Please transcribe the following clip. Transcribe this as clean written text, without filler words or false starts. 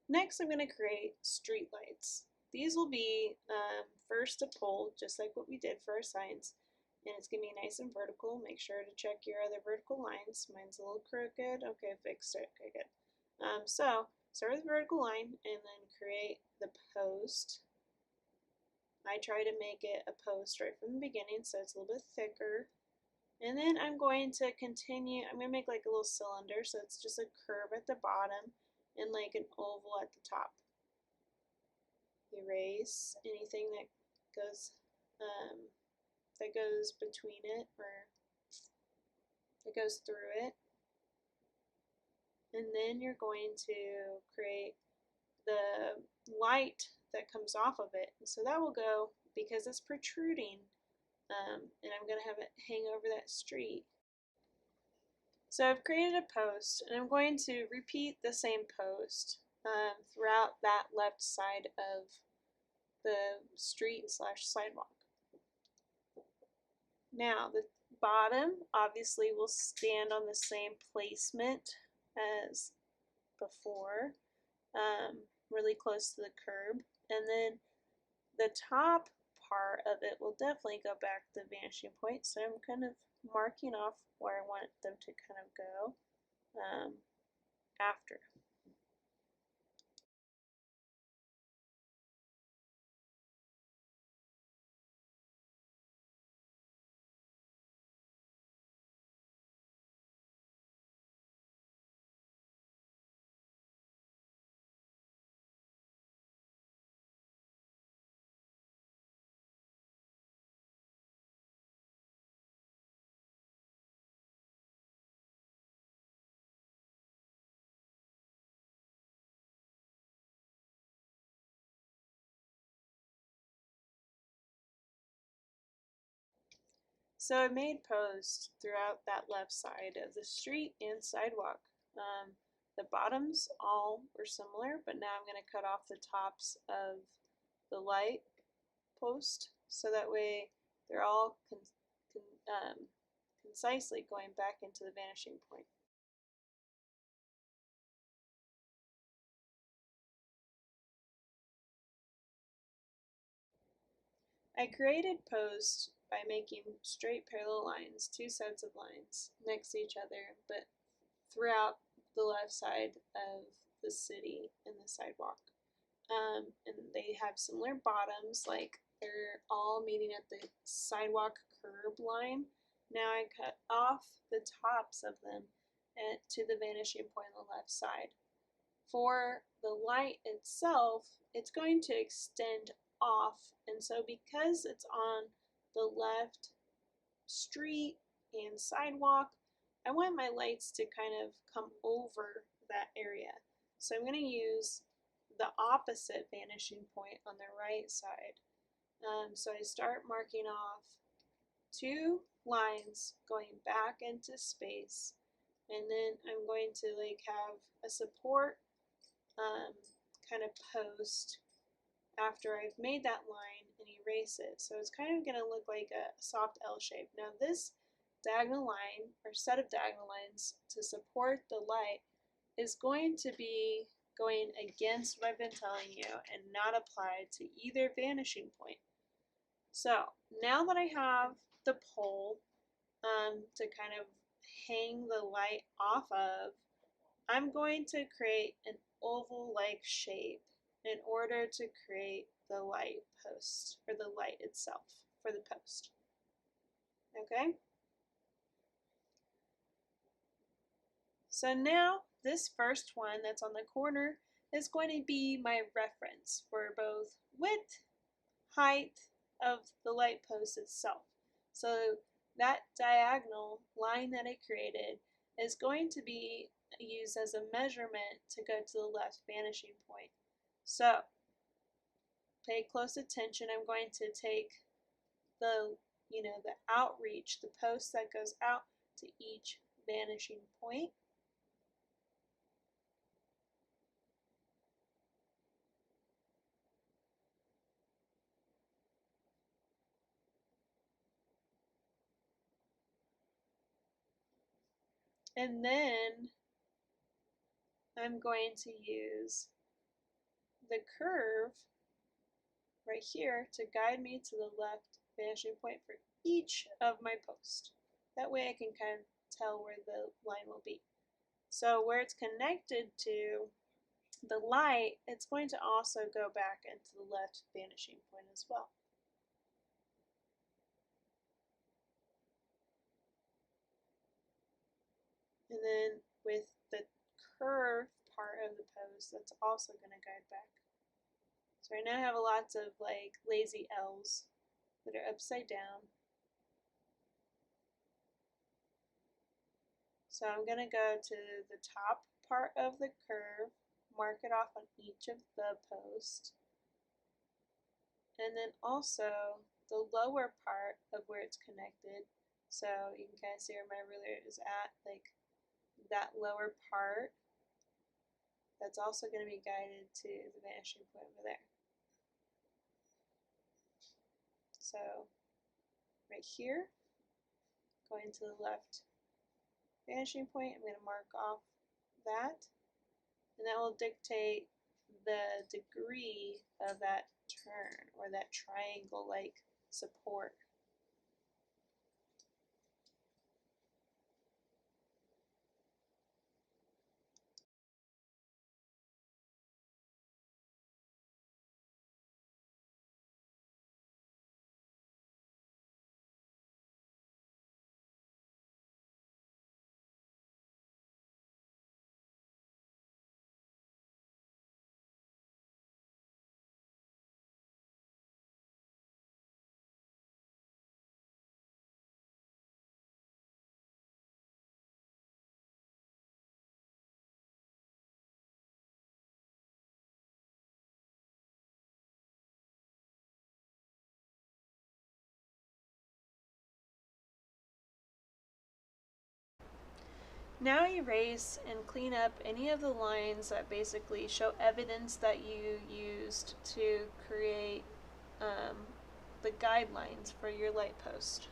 Next, I'm going to create street lights. These will be first a pole, just like what we did for our signs, and it's going to be nice and vertical. Make sure to check your other vertical lines. Mine's a little crooked. Okay, fixed it. Okay, good. So start with a vertical line and then create the post. I try to make it a post right from the beginning so it's a little bit thicker. And then I'm going to continue, I'm going to make like a little cylinder so it's just a curve at the bottom and like an oval at the top. Erase anything goes um, that goes between it or that goes through it. And then you're going to create the light that comes off of it. So that will go, because it's protruding, and I'm going to have it hang over that street. So I've created a post, and I'm going to repeat the same post throughout that left side of the street slash sidewalk. Now the bottom obviously will stand on the same placement as before, really close to the curb, and then the top part of it will definitely go back to the vanishing point, so I'm kind of marking off where I want them to kind of go after. So I made posts throughout that left side of the street and sidewalk. The bottoms all were similar, but now I'm going to cut off the tops of the light post so that way they're all concisely going back into the vanishing point. I created posts by making straight parallel lines, two sets of lines next to each other, but throughout the left side of the city and the sidewalk. And they have similar bottoms, like they're all meeting at the sidewalk curb line. Now I cut off the tops of them to the vanishing point on the left side. For the light itself, it's going to extend off, and so because it's on the left street and sidewalk, I want my lights to kind of come over that area. So I'm going to use the opposite vanishing point on the right side. So I start marking off two lines going back into space, and then I'm going to like have a support kind of post after I've made that line and erase it. So it's kind of going to look like a soft L shape. Now this diagonal line or set of diagonal lines to support the light is going to be going against what I've been telling you and not applied to either vanishing point. So now that I have the pole to kind of hang the light off of, I'm going to create an oval-like shape in order to create the light post, or the light itself for the post. Okay? So now this first one that's on the corner is going to be my reference for both width, height of the light post itself. So that diagonal line that I created is going to be used as a measurement to go to the left vanishing point. So pay close attention. I'm going to take the the outreach, the post that goes out to each vanishing point. And then I'm going to use the curve right here to guide me to the left vanishing point for each of my posts. That way I can kind of tell where the line will be. So where it's connected to the light, it's going to also go back into the left vanishing point as well. And then with the curved part of the post, that's also going to guide back. So right now I have lots of like lazy L's that are upside down. So I'm going to go to the top part of the curve, mark it off on each of the posts, and then also the lower part of where it's connected. So you can kind of see where my ruler is at, like that lower part. That's also going to be guided to the vanishing point over there. So right here, going to the left vanishing point, I'm going to mark off that, and that will dictate the degree of that turn or that triangle-like support. Now erase and clean up any of the lines that basically show evidence that you used to create the guidelines for your light post.